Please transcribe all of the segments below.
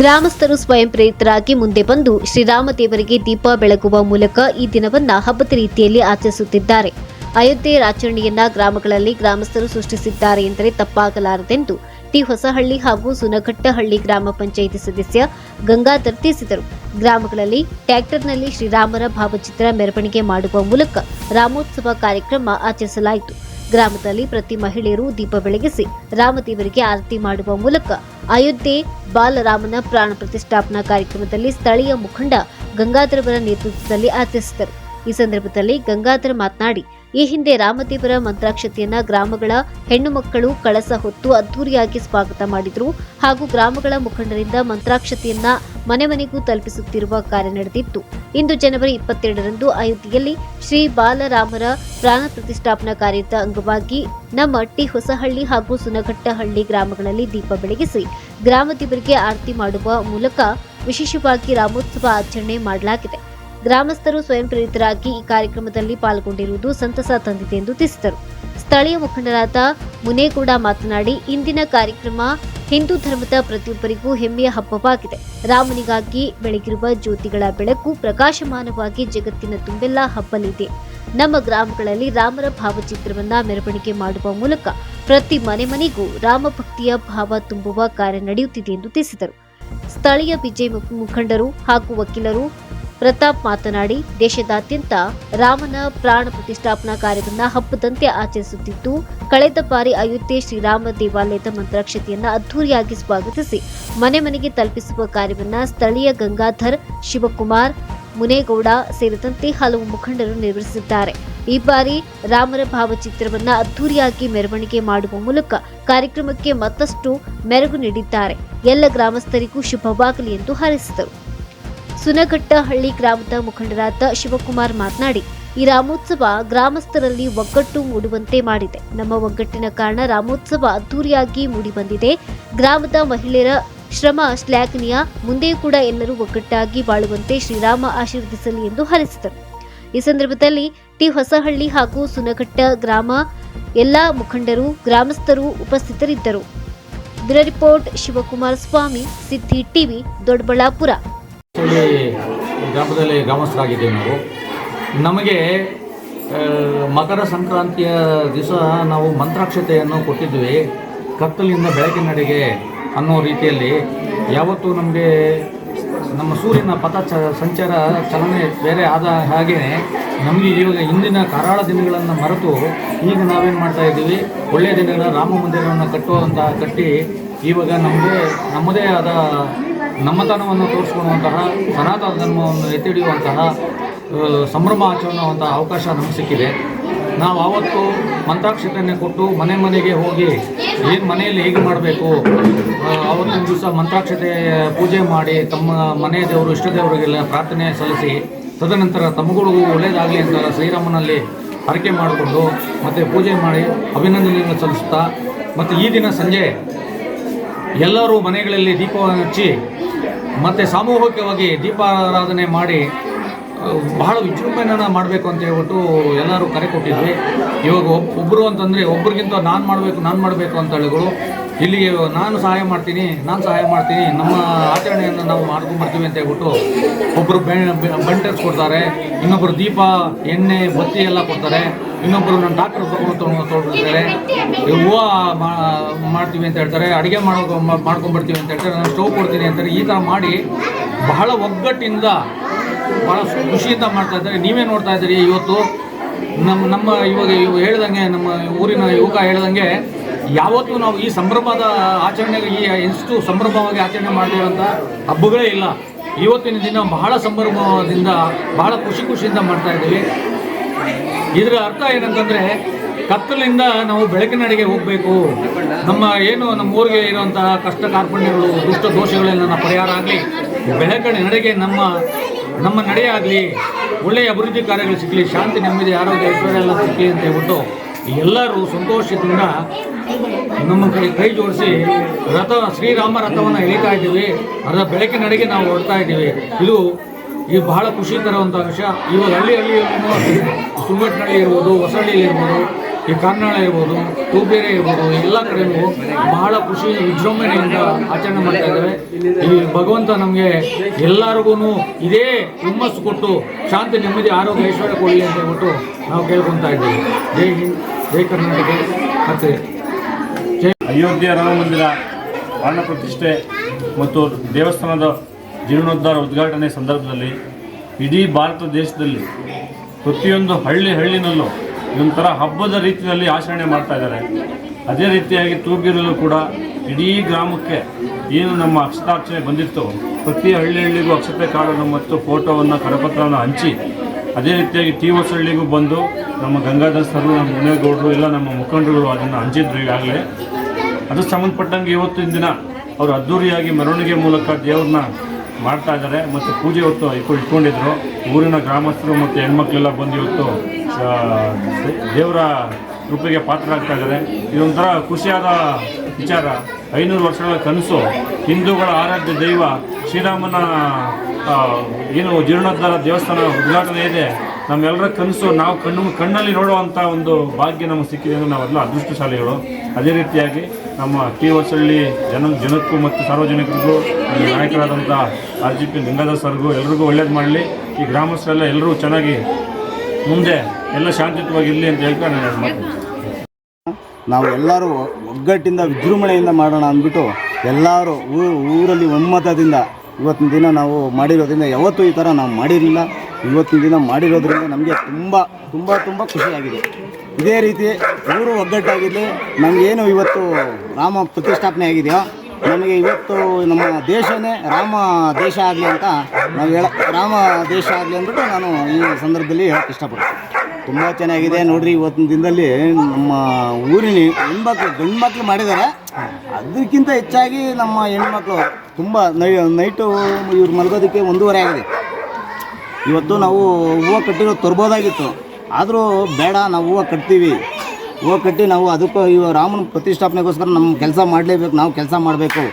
ಗ್ರಾಮಸ್ಥರು ಸ್ವಯಂ ಪ್ರೇರಿತರಾಗಿ ಮುಂದೆ ಬಂದು ಶ್ರೀರಾಮ ದೇವರಿಗೆ ದೀಪ ಬೆಳಗುವ ಮೂಲಕ ಈ ದಿನವನ್ನ ಹಬ್ಬದ ರೀತಿಯಲ್ಲಿ ಆಚರಿಸುತ್ತಿದ್ದಾರೆ. ಅಯೋಧ್ಯೆ ಆಚರಣೆಯನ್ನ ಗ್ರಾಮಗಳಲ್ಲಿ ಗ್ರಾಮಸ್ಥರು ಸೃಷ್ಟಿಸಿದ್ದಾರೆ ಎಂದರೆ ತಪ್ಪಾಗಲಾರದೆಂದು ಟಿ ಹೊಸಹಳ್ಳಿ ಹಾಗೂ ಸುನಘಟ್ಟಹಳ್ಳಿ ಗ್ರಾಮ ಪಂಚಾಯಿತಿ ಸದಸ್ಯ ಗಂಗಾಧರ್ ತಿಳಿಸಿದರು. ಗ್ರಾಮಗಳಲ್ಲಿ ಟ್ರ್ಯಾಕ್ಟರ್ನಲ್ಲಿ ಶ್ರೀರಾಮರ ಭಾವಚಿತ್ರ ಮೆರವಣಿಗೆ ಮಾಡುವ ಮೂಲಕ ರಾಮೋತ್ಸವ ಕಾರ್ಯಕ್ರಮ ಆಚರಿಸಲಾಯಿತು. ಗ್ರಾಮದಲ್ಲಿ ಪ್ರತಿ ಮಹಿಳೆಯರು ದೀಪ ಬೆಳಗಿಸಿ ರಾಮದೇವರಿಗೆ ಆರತಿ ಮಾಡುವ ಮೂಲಕ ಅಯೋಧ್ಯೆ ಬಾಲರಾಮನ ಪ್ರಾಣ ಪ್ರತಿಷ್ಠಾಪನಾ ಕಾರ್ಯಕ್ರಮದಲ್ಲಿ ಸ್ಥಳೀಯ ಮುಖಂಡ ಗಂಗಾಧರವರ ನೇತೃತ್ವದಲ್ಲಿ ಆಚರಿಸಿದರು. ಈ ಸಂದರ್ಭದಲ್ಲಿ ಗಂಗಾಧರ್ ಮಾತನಾಡಿ, ಈ ಹಿಂದೆ ರಾಮದೇವರ ಮಂತ್ರಾಕ್ಷತೆಯನ್ನ ಗ್ರಾಮಗಳ ಹೆಣ್ಣು ಮಕ್ಕಳು ಕಳಸ ಹೊತ್ತು ಅದ್ದೂರಿಯಾಗಿ ಸ್ವಾಗತ ಮಾಡಿದ್ರು ಹಾಗೂ ಗ್ರಾಮಗಳ ಮುಖಂಡರಿಂದ ಮಂತ್ರಾಕ್ಷತೆಯನ್ನ ಮನೆ ಮನೆಗೂ ತಲುಪಿಸುತ್ತಿರುವ ಕಾರ್ಯ ನಡೆದಿತ್ತು. ಇಂದು ಜನವರಿ 22ರಂದು ಅಯೋಧ್ಯೆಯಲ್ಲಿ ಶ್ರೀ ಬಾಲರಾಮರ ಪ್ರಾಣ ಪ್ರತಿಷ್ಠಾಪನಾ ಕಾರ್ಯದ ಅಂಗವಾಗಿ ನಮ್ಮ ಟಿ ಹೊಸಹಳ್ಳಿ ಹಾಗೂ ಸುನಘಟ್ಟಹಳ್ಳಿ ಗ್ರಾಮಗಳಲ್ಲಿ ದೀಪ ಬೆಳಗಿಸಿ ಗ್ರಾಮ ದೇವರಿಗೆ ಆರತಿ ಮಾಡುವ ಮೂಲಕ ವಿಶೇಷವಾಗಿ ರಾಮೋತ್ಸವ ಆಚರಣೆ ಮಾಡಲಾಗಿದೆ. ಗ್ರಾಮಸ್ಥರು ಸ್ವಯಂ ಪ್ರೇರಿತರಾಗಿ ಈ ಕಾರ್ಯಕ್ರಮದಲ್ಲಿ ಪಾಲ್ಗೊಂಡಿರುವುದು ಸಂತಸ ತಂದಿದೆ ಎಂದು ತಿಳಿಸಿದರು. ಸ್ಥಳೀಯ ಮುಖಂಡರಾದ ಮುನೇಗೌಡ ಮಾತನಾಡಿ, ಇಂದಿನ ಕಾರ್ಯಕ್ರಮ ಹಿಂದೂ ಧರ್ಮದ ಪ್ರತಿಯೊಬ್ಬರಿಗೂ ಹೆಮ್ಮೆಯ ಹಬ್ಬವಾಗಿದೆ. ರಾಮನಿಗಾಗಿ ಬೆಳಗಿರುವ ಜ್ಯೋತಿಗಳ ಬೆಳಕು ಪ್ರಕಾಶಮಾನವಾಗಿ ಜಗತ್ತಿನ ತುಂಬೆಲ್ಲ ಹಬ್ಬಲಿದೆ. ನಮ್ಮ ಗ್ರಾಮಗಳಲ್ಲಿ ರಾಮರ ಭಾವಚಿತ್ರವನ್ನ ಮೆರವಣಿಗೆ ಮಾಡುವ ಮೂಲಕ ಪ್ರತಿ ಮನೆ ಮನೆಗೂ ರಾಮ ಭಕ್ತಿಯ ಭಾವ ತುಂಬುವ ಕಾರ್ಯ ನಡೆಯುತ್ತಿದೆ ಎಂದು ತಿಳಿಸಿದರು. ಸ್ಥಳೀಯ ಬಿಜೆಪಿ ಮುಖಂಡರು ಹಾಗೂ ವಕೀಲರು ಪ್ರತಾಪ್ ಮಾತನಾಡಿ, ದೇಶದಾದ್ಯಂತ ರಾಮನ ಪ್ರಾಣ ಪ್ರತಿಷ್ಠಾಪನಾ ಕಾರ್ಯವನ್ನು ಹಬ್ಬದಂತೆ ಆಚರಿಸುತ್ತಿದ್ದು, ಕಳೆದ ಬಾರಿ ಅಯೋಧ್ಯೆ ಶ್ರೀರಾಮ ದೇವಾಲಯದ ಮಂತ್ರಾಕ್ಷತೆಯನ್ನ ಅದ್ದೂರಿಯಾಗಿ ಸ್ವಾಗತಿಸಿ ಮನೆ ಮನೆಗೆ ತಲುಪಿಸುವ ಕಾರ್ಯವನ್ನ ಸ್ಥಳೀಯ ಗಂಗಾಧರ್, ಶಿವಕುಮಾರ್, ಮುನೇಗೌಡ ಸೇರಿದಂತೆ ಹಲವು ಮುಖಂಡರು ನಿರ್ವಹಿಸಿದ್ದಾರೆ. ಈ ಬಾರಿ ರಾಮರ ಭಾವಚಿತ್ರವನ್ನ ಅದ್ದೂರಿಯಾಗಿ ಮೆರವಣಿಗೆ ಮಾಡುವ ಮೂಲಕ ಕಾರ್ಯಕ್ರಮಕ್ಕೆ ಮತ್ತಷ್ಟು ಮೆರುಗು ನೀಡಿದ್ದಾರೆ. ಎಲ್ಲ ಗ್ರಾಮಸ್ಥರಿಗೂ ಶುಭವಾಗಲಿ ಎಂದು ಹಾರೈಸಿದರು. ಸುನಘಟ್ಟಹಳ್ಳಿ ಗ್ರಾಮದ ಮುಖಂಡರಾದ ಶಿವಕುಮಾರ್ ಮಾತನಾಡಿ, ಈ ರಾಮೋತ್ಸವ ಗ್ರಾಮಸ್ಥರಲ್ಲಿ ಒಗ್ಗಟ್ಟು ಮೂಡುವಂತೆ ಮಾಡಿದೆ. ನಮ್ಮ ಒಗ್ಗಟ್ಟಿನ ಕಾರಣ ರಾಮೋತ್ಸವ ಅದ್ದೂರಿಯಾಗಿ ಮೂಡಿಬಂದಿದೆ. ಗ್ರಾಮದ ಮಹಿಳೆಯರ ಶ್ರಮ ಶ್ಲಾಘನೀಯ. ಮುಂದೆಯೂ ಕೂಡ ಎಲ್ಲರೂ ಒಗ್ಗಟ್ಟಾಗಿ ಬಾಳುವಂತೆ ಶ್ರೀರಾಮ ಆಶೀರ್ವದಿಸಲಿ ಎಂದು ಹಾರೈಸಿದರು. ಈ ಸಂದರ್ಭದಲ್ಲಿ ಟಿ ಹೊಸಹಳ್ಳಿ ಹಾಗೂ ಸುನಘಟ್ಟ ಗ್ರಾಮ ಎಲ್ಲಾ ಮುಖಂಡರು, ಗ್ರಾಮಸ್ಥರು ಉಪಸ್ಥಿತರಿದ್ದರು. ಬ್ಯೂರೋ ರಿಪೋರ್ಟ್ ಶಿವಕುಮಾರ ಸ್ವಾಮಿ, ಸಿದ್ಧಿ ಟಿವಿ, ದೊಡ್ಡಬಳ್ಳಾಪುರ. ಗ್ರಾಮದಲ್ಲಿ ಗ್ರಾಮಸ್ಥರಾಗಿದ್ದೇವೆ ನಾವು. ನಮಗೆ ಮಕರ ಸಂಕ್ರಾಂತಿಯ ದಿವಸ ನಾವು ಮಂತ್ರಾಕ್ಷತೆಯನ್ನು ಕೊಟ್ಟಿದ್ವಿ, ಕತ್ತಲಿಂದ ಬೆಳಕಿನಡೆಗೆ ಅನ್ನೋ ರೀತಿಯಲ್ಲಿ. ಯಾವತ್ತೂ ನಮಗೆ ನಮ್ಮ ಸೂರ್ಯನ ಪಥ ಸಂಚಾರ ಚಲನೆ ಬೇರೆ ಆದ ಹಾಗೆಯೇ ನಮಗೆ ಇವಾಗ ಇಂದಿನ ಕರಾಳ ದಿನಗಳನ್ನು ಮರೆತು ಈಗ ನಾವೇನು ಮಾಡ್ತಾಯಿದ್ದೀವಿ, ಒಳ್ಳೆಯ ದಿನಗಳ ರಾಮ ಮಂದಿರವನ್ನು ಕಟ್ಟಿ ಇವಾಗ ನಮ್ಮದೇ ಆದ ನಮ್ಮತನವನ್ನು ತೋರಿಸ್ಕೊಳ್ಳುವಂತಹ ಸನಾತನ ಧರ್ಮವನ್ನು ಎತ್ತಿ ಹಿಡಿಯುವಂತಹ ಸಂಭ್ರಮ ಆಚರಿಸುವಂತಹ ಅವಕಾಶ ನಮಗೆ ಸಿಕ್ಕಿದೆ. ನಾವು ಆವತ್ತು ಮಂತ್ರಾಕ್ಷತೆಯನ್ನು ಕೊಟ್ಟು ಮನೆ ಮನೆಗೆ ಹೋಗಿ ಏನು ಮನೆಯಲ್ಲಿ ಹೇಗೆ ಮಾಡಬೇಕು, ಆವತ್ತಿನ ದಿವಸ ಮಂತ್ರಾಕ್ಷತೆ ಪೂಜೆ ಮಾಡಿ ತಮ್ಮ ಮನೆಯ ದೇವರು ಇಷ್ಟ ದೇವರಿಗೆಲ್ಲ ಪ್ರಾರ್ಥನೆ ಸಲ್ಲಿಸಿ, ತದನಂತರ ತಮ್ಮಗಳಿಗೂ ಒಳ್ಳೆಯದಾಗಲಿ ಅಂತ ಶ್ರೀರಾಮನಲ್ಲಿ ಹರಕೆ ಮಾಡಿಕೊಂಡು ಮತ್ತು ಪೂಜೆ ಮಾಡಿ ಅಭಿನಂದನೆಯನ್ನು ಸಲ್ಲಿಸ್ತಾ, ಮತ್ತು ಈ ದಿನ ಸಂಜೆ ಎಲ್ಲರೂ ಮನೆಗಳಲ್ಲಿ ದೀಪವನ್ನು ಹಚ್ಚಿ ಮತ್ತು ಸಾಮೂಹಿಕವಾಗಿ ದೀಪಾರಾಧನೆ ಮಾಡಿ ಬಹಳ ವಿಜೃಂಭಣೆಯನ್ನು ಮಾಡಬೇಕು ಅಂತ ಹೇಳ್ಬಿಟ್ಟು ಎಲ್ಲರೂ ಕರೆ ಕೊಟ್ಟಿದ್ವಿ. ಇವಾಗ ಒಬ್ಬರು ಅಂತಂದರೆ ಒಬ್ರಿಗಿಂತ ನಾನು ಮಾಡಬೇಕು ಅಂತ ಹೇಳಿಗಳು ಇಲ್ಲಿಗೆ ನಾನು ಸಹಾಯ ಮಾಡ್ತೀನಿ, ನಮ್ಮ ಆಚರಣೆಯನ್ನು ನಾವು ಮಾಡ್ಕೊಂಡ್ಬರ್ತೀವಿ ಅಂತ ಹೇಳ್ಬಿಟ್ಟು ಒಬ್ಬರು ಬಂಟರ್ಸ್ ಕೊಡ್ತಾರೆ, ಇನ್ನೊಬ್ಬರು ದೀಪ ಎಣ್ಣೆ ಬತ್ತಿ ಎಲ್ಲ ಕೊಡ್ತಾರೆ, ಇನ್ನೊಬ್ಬರು ನಾನು ಡಾಕ್ಟರ್ ತೊಗೊಂಡಿರ್ತಾರೆ, ಹೂವು ಮಾಡ್ತೀವಿ ಅಂತ ಹೇಳ್ತಾರೆ, ಅಡುಗೆ ಮಾಡ್ಕೊಂಡ್ಬರ್ತೀವಿ ಅಂತ ಹೇಳ್ತಾರೆ, ನಾನು ಸ್ಟವ್ ಕೊಡ್ತೀನಿ ಅಂತಾರೆ. ಈ ಥರ ಮಾಡಿ ಬಹಳ ಒಗ್ಗಟ್ಟಿಂದ ಭಾಳ ಖುಷಿಯಿಂದ ಮಾಡ್ತಾ ಇದ್ದಾರೆ. ನೀವೇ ನೋಡ್ತಾ ಇದ್ದೀರಿ ಇವತ್ತು ನಮ್ಮ ಇವಾಗ ಹೇಳ್ದಂಗೆ ನಮ್ಮ ಊರಿನ ಯುವಕ ಹೇಳ್ದಂಗೆ ಯಾವತ್ತೂ ನಾವು ಈ ಸಂಭ್ರಮದ ಆಚರಣೆಗೆ ಎಷ್ಟು ಸಂಭ್ರಮವಾಗಿ ಆಚರಣೆ ಮಾಡಿರೋಂಥ ಹಬ್ಬಗಳೇ ಇಲ್ಲ. ಇವತ್ತಿನ ದಿನ ಬಹಳ ಸಂಭ್ರಮದಿಂದ ಬಹಳ ಖುಷಿಯಿಂದ ಮಾಡ್ತಾ ಇದ್ದೀವಿ. ಇದರ ಅರ್ಥ ಏನಂತಂದರೆ, ಕತ್ತಲಿಂದ ನಾವು ಬೆಳಕಿನಡೆಗೆ ಹೋಗಬೇಕು. ನಮ್ಮ ಊರಿಗೆ ಇರುವಂತಹ ಕಷ್ಟ ಕಾರ್ಪಣ್ಯಗಳು, ದುಷ್ಟ ದೋಷಗಳೆಲ್ಲ ಪರಿಹಾರ ಆಗಲಿ, ಬೆಳಕಿನ ನಡೆಗೆ ನಮ್ಮ ನಡೆಯಾಗಲಿ, ಒಳ್ಳೆಯ ಅಭಿವೃದ್ಧಿ ಕಾರ್ಯಗಳು ಸಿಗಲಿ, ಶಾಂತಿ ನೆಮ್ಮದಿ ಆರೋಗ್ಯ ಐಶ್ವರ್ಯ ಎಲ್ಲ ಸಿಗಲಿ ಅಂತ ಹೇಳ್ಬಿಟ್ಟು ಎಲ್ಲರೂ ಸಂತೋಷದಿಂದ ನಮ್ಮ ಕೈ ಜೋಡಿಸಿ ಶ್ರೀರಾಮ ರಥವನ್ನು ಎಳಿತಾ ಇದ್ದೀವಿ. ಅದರ ಬೆಳಕಿನಡೆಗೆ ನಾವು ಹೊರಡ್ತಾ ಇದ್ದೀವಿ. ಇದು ಬಹಳ ಖುಷಿ ತರುವಂಥ ವಿಷಯ. ಇವಾಗ ಹಳ್ಳಿ ಸುಂಗಟ್ನಹಳ್ಳಿ ಇರ್ಬೋದು, ಹೊಸಹಳ್ಳಿ ಇರ್ಬೋದು, ಈ ಕಾರ್ನಾಳ ಇರ್ಬೋದು, ತೂಬೇರೆ ಇರ್ಬೋದು, ಎಲ್ಲ ಕಡೆಯೂ ಬಹಳ ಖುಷಿ ವಿಜೃಂಭಣೆಯಿಂದ ಆಚರಣೆ ಮಾಡ್ತಾ ಇದ್ದೇವೆ. ಈ ಭಗವಂತ ನಮಗೆ ಎಲ್ಲರಿಗೂ ಇದೇ ಹುಮ್ಮಸ್ಸು ಕೊಟ್ಟು ಶಾಂತಿ, ನೆಮ್ಮದಿ, ಆರೋಗ್ಯ, ಐಶ್ವರ್ಯ ಕೊಡಲಿ ಅಂತ ಹೇಳ್ಬಿಟ್ಟು ನಾವು ಕೇಳ್ಕೊತಾ ಇದ್ದೇವೆ. ಜೈ ಹಿಂದ್, ಜೈ ಕರ್ನಾಟಕ. ಮತ್ತು ಅಯೋಧ್ಯೆ ರಾಮ ಮಂದಿರ ಪ್ರಾಣ ಪ್ರತಿಷ್ಠೆ ಮತ್ತು ದೇವಸ್ಥಾನದ ಜೀರ್ಣೋದ್ಧಾರ ಉದ್ಘಾಟನೆ ಸಂದರ್ಭದಲ್ಲಿ ಇಡೀ ಭಾರತ ದೇಶದಲ್ಲಿ ಪ್ರತಿಯೊಂದು ಹಳ್ಳಿನಲ್ಲೂ ಇದೊಂಥರ ಹಬ್ಬದ ರೀತಿಯಲ್ಲಿ ಆಚರಣೆ ಮಾಡ್ತಾ ಇದ್ದಾರೆ. ಅದೇ ರೀತಿಯಾಗಿ ತೂಬೀರಲ್ಲೂ ಕೂಡ ಇಡೀ ಗ್ರಾಮಕ್ಕೆ ಏನು ನಮ್ಮ ಅಕ್ಷತಾರ್ಚನೆ ಬಂದಿತ್ತು, ಪ್ರತಿ ಹಳ್ಳಿಗೂ ಅಕ್ಷತೆ ಕಾರ್ಡನ್ನು ಮತ್ತು ಫೋಟೋವನ್ನು, ಕರಪತ್ರವನ್ನು ಹಂಚಿ, ಅದೇ ರೀತಿಯಾಗಿ ಹೊಸಳ್ಳಿಗೂ ಬಂದು ನಮ್ಮ ಗಂಗಾಧರ್ ಸರ್, ನಮ್ಮ ಮುನೇಗೌಡರು, ಎಲ್ಲ ನಮ್ಮ ಮುಖಂಡರುಗಳು ಅದನ್ನು ಹಂಚಿದ್ರು ಈಗಾಗಲೇ. ಅದು ಸಂಬಂಧಪಟ್ಟಂಗೆ ಇವತ್ತಿನ ದಿನ ಅವರು ಅದ್ಧೂರಿಯಾಗಿ ಮೆರವಣಿಗೆ ಮೂಲಕ ದೇವ್ರನ್ನ ಮಾಡ್ತಾ ಇದ್ದಾರೆ ಮತ್ತು ಪೂಜೆ ಹೊತ್ತು ಇಟ್ಕೊಂಡಿದ್ರು. ಊರಿನ ಗ್ರಾಮಸ್ಥರು ಮತ್ತು ಹೆಣ್ಮಕ್ಳೆಲ್ಲ ಬಂದು ಇವತ್ತು ದೇವರ ಕೃಪೆಗೆ ಪಾತ್ರರಾಗ್ತಾ ಇದ್ದಾರೆ. ಇದೊಂಥರ ಖುಷಿಯಾದ ವಿಚಾರ. 500 ವರ್ಷಗಳ ಕನಸು, ಹಿಂದೂಗಳ ಆರಾಧ್ಯ ದೈವ ಶ್ರೀರಾಮನ ಏನು ಜೀರ್ಣೋದ್ಧಾರ ದೇವಸ್ಥಾನ ಉದ್ಘಾಟನೆ ಇದೆ, ನಮ್ಮೆಲ್ಲರ ಕನಸು ನಾವು ಕಣ್ಣಲ್ಲಿ ನೋಡುವಂಥ ಒಂದು ಭಾಗ್ಯ ನಮಗೆ ಸಿಕ್ಕಿದೆ ಅಂದರೆ ನಾವೆಲ್ಲ ಅದೃಷ್ಟಶಾಲಿಗಳು. ಅದೇ ರೀತಿಯಾಗಿ ನಮ್ಮ ಹೊಸಳ್ಳಿ ಜನಕ್ಕೂ ಮತ್ತು ಸಾರ್ವಜನಿಕರಿಗೂ ನಾಯಕರಾದಂಥ RGP ಗಂಗಾಧರ್ ಸರ್ಗೂ ಎಲ್ರಿಗೂ ಒಳ್ಳೇದು ಮಾಡಲಿ. ಈ ಗ್ರಾಮಸ್ಥರೆಲ್ಲ ಎಲ್ಲರೂ ಚೆನ್ನಾಗಿ ಮುಂದೆ ಎಲ್ಲ ಶಾಂತಿಯುತವಾಗಿರಲಿ ಅಂತ ಹೇಳ್ತಾ ನಾನು ಮಾತು. ನಾವು ಎಲ್ಲರೂ ಒಗ್ಗಟ್ಟಿಂದ ವಿಜೃಂಭಣೆಯಿಂದ ಮಾಡೋಣ ಅಂದ್ಬಿಟ್ಟು ಎಲ್ಲರೂ ಊರಲ್ಲಿ ಒಮ್ಮತದಿಂದ ಇವತ್ತಿನ ದಿನ ನಾವು ಮಾಡಿರೋದ್ರಿಂದ ಯಾವತ್ತೂ ಈ ಥರ ನಾವು ಮಾಡಿರಲಿಲ್ಲ. ಇವತ್ತಿನ ದಿನ ಮಾಡಿರೋದ್ರಿಂದ ನಮಗೆ ತುಂಬ ತುಂಬ ತುಂಬ ಖುಷಿಯಾಗಿದೆ. ಇದೇ ರೀತಿ ಊರು ಒಗ್ಗಟ್ಟಾಗಿರಲಿ. ನಮಗೇನು ಇವತ್ತು ರಾಮ ಪ್ರತಿಷ್ಠಾಪನೆ ಆಗಿದೆಯೋ, ನಮಗೆ ಇವತ್ತು ನಮ್ಮ ದೇಶನೇ ರಾಮ ದೇಶ ಆಗಲಿ ಅಂತ ನಾವು ರಾಮ ದೇಶ ಆಗಲಿ ಅಂದ್ಬಿಟ್ಟು ನಾನು ಈ ಸಂದರ್ಭದಲ್ಲಿ ಹೇಳೋಕ್ಕೆ ಇಷ್ಟಪಡ್ತೀನಿ. ತುಂಬ ಚೆನ್ನಾಗಿದೆ ನೋಡಿರಿ. ಇವತ್ತಿನ ದಿನದಲ್ಲಿ ನಮ್ಮ ಊರಿನ ಹೆಣ್ಮಕ್ಳು, ಗಂಡು ಮಕ್ಕಳು ಮಾಡಿದ್ದಾರೆ. ಅದಕ್ಕಿಂತ ಹೆಚ್ಚಾಗಿ ನಮ್ಮ ಹೆಣ್ಮಕ್ಳು ತುಂಬ ನೈಟು ಇವ್ರು ಮಲಗೋದಕ್ಕೆ 1:30 ಆಗಿದೆ. ಇವತ್ತು ನಾವು ಹೂವು ಕಟ್ಟಿರೋದು ತರ್ಬೋದಾಗಿತ್ತು, ಆದರೂ ಬೇಡ, ನಾವು ಹೂವು ಕಟ್ತೀವಿ. ಹೂವು ಕಟ್ಟಿ ನಾವು ಅದಕ್ಕೂ ರಾಮನ ಪ್ರತಿಷ್ಠಾಪನೆಗೋಸ್ಕರ ನಮ್ಮ ಕೆಲಸ ಮಾಡಲೇಬೇಕು, ನಾವು ಕೆಲಸ ಮಾಡಬೇಕು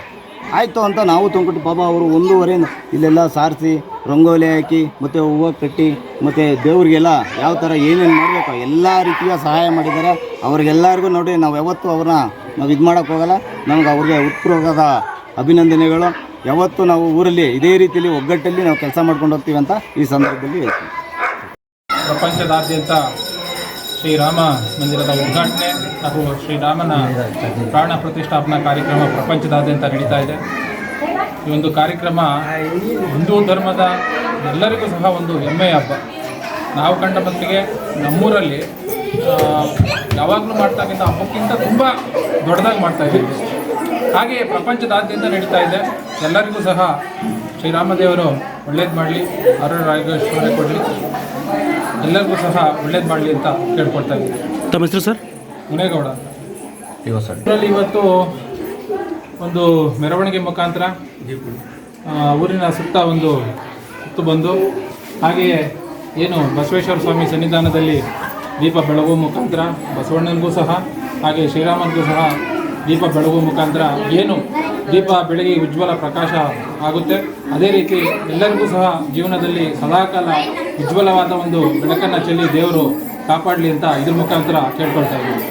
ಆಯಿತು ಅಂತ ನಾವು ತಂದ್ಕೊಟ್ಟು ಪಾಪ ಅವರು 1:30 ಇಲ್ಲೆಲ್ಲ ಸಾರಿಸಿ ರಂಗೋಲಿ ಹಾಕಿ ಮತ್ತು ಹೂವು ಕಟ್ಟಿ ಮತ್ತು ದೇವ್ರಿಗೆಲ್ಲ ಯಾವ ಥರ ಏನೇನು ಮಾಡಬೇಕು ಎಲ್ಲ ರೀತಿಯ ಸಹಾಯ ಮಾಡಿದ್ದಾರೆ. ಅವ್ರಿಗೆಲ್ಲರಿಗೂ ನೋಡಿ ನಾವು ಯಾವತ್ತೂ ಅವ್ರನ್ನ ನಾವು ಇದು ಮಾಡೋಕ್ಕೋಗಲ್ಲ. ನಮ್ಗೆ ಅವ್ರಿಗೆ ಉತ್ಪೂರ್ವಕವಾದ ಅಭಿನಂದನೆಗಳು. ಯಾವತ್ತೂ ನಾವು ಊರಲ್ಲಿ ಇದೇ ರೀತಿಯಲ್ಲಿ ಒಗ್ಗಟ್ಟಲ್ಲಿ ನಾವು ಕೆಲಸ ಮಾಡ್ಕೊಂಡು ಹೋಗ್ತೀವಿ ಅಂತ ಈ ಸಂದರ್ಭದಲ್ಲಿ ಹೇಳ್ತೀವಿ. ಪ್ರಪಂಚದಾದ್ಯಂತ ಶ್ರೀರಾಮ ಮಂದಿರದ ಉದ್ಘಾಟನೆ ಹಾಗೂ ಶ್ರೀರಾಮನ ಪ್ರಾಣ ಪ್ರತಿಷ್ಠಾಪನಾ ಕಾರ್ಯಕ್ರಮ ಪ್ರಪಂಚದಾದ್ಯಂತ ನಡೀತಾ ಇದೆ. ಈ ಒಂದು ಕಾರ್ಯಕ್ರಮ ಹಿಂದೂ ಧರ್ಮದ ಎಲ್ಲರಿಗೂ ಸಹ ಒಂದು ಹೆಮ್ಮೆಯ ಹಬ್ಬ. ನಾವು ಕಂಡ ಮಟ್ಟಿಗೆ ನಮ್ಮೂರಲ್ಲಿ ಯಾವಾಗಲೂ ಮಾಡ್ತಕ್ಕಂಥ ಹಬ್ಬಕ್ಕಿಂತ ತುಂಬ ದೊಡ್ಡದಾಗಿ ಮಾಡ್ತಾಯಿದ್ದೀವಿ. ಹಾಗೆಯೇ ಪ್ರಪಂಚದಾದ್ಯಂತ ನಡೀತಾ ಇದೆ. ಎಲ್ಲರಿಗೂ ಸಹ ಶ್ರೀರಾಮದೇವರು ಒಳ್ಳೇದು ಮಾಡಲಿ, ಆರೋಗ್ಯ ಕೊಡಲಿ, ಎಲ್ಲರಿಗೂ ಸಹ ಒಳ್ಳೇದು ಮಾಡಲಿ ಅಂತ ಕೇಳ್ಕೊಳ್ತಾ ಇದ್ದೀವಿ. ತಮ್ಮ ಹೆಸರು ಸರ್? ಮುನೇಗೌಡ. ಇದರಲ್ಲಿ ಇವತ್ತು ಒಂದು ಮೆರವಣಿಗೆ ಮುಖಾಂತರ ಊರಿನ ಸುತ್ತ ಒಂದು ಸುತ್ತು ಬಂದು, ಹಾಗೆಯೇ ಏನು ಬಸವೇಶ್ವರ ಸ್ವಾಮಿ ಸನ್ನಿಧಾನದಲ್ಲಿ ದೀಪ ಬೆಳಗುವ ಮುಖಾಂತರ ಬಸವಣ್ಣನಿಗೂ ಸಹ ಹಾಗೆ ಶ್ರೀರಾಮನಿಗೂ ಸಹ ದೀಪ ಬೆಳಗುವ ಮುಖಾಂತರ ಏನು ದೀಪ ಬೆಳಗಿ ಉಜ್ವಲ ಪ್ರಕಾಶ ಆಗುತ್ತೆ, ಅದೇ ರೀತಿ ಎಲ್ಲರಿಗೂ ಸಹ ಜೀವನದಲ್ಲಿ ಸದಾಕಾಲ ಉಜ್ವಲವಾದ ಒಂದು ಬೆಳಕನ್ನು ಚೆಲ್ಲಿ ದೇವರು ಕಾಪಾಡಲಿ ಅಂತ ಇದ್ರ ಮುಖಾಂತರ ಕೇಳ್ಕೊಳ್ತಾ ಇದ್ದೀವಿ.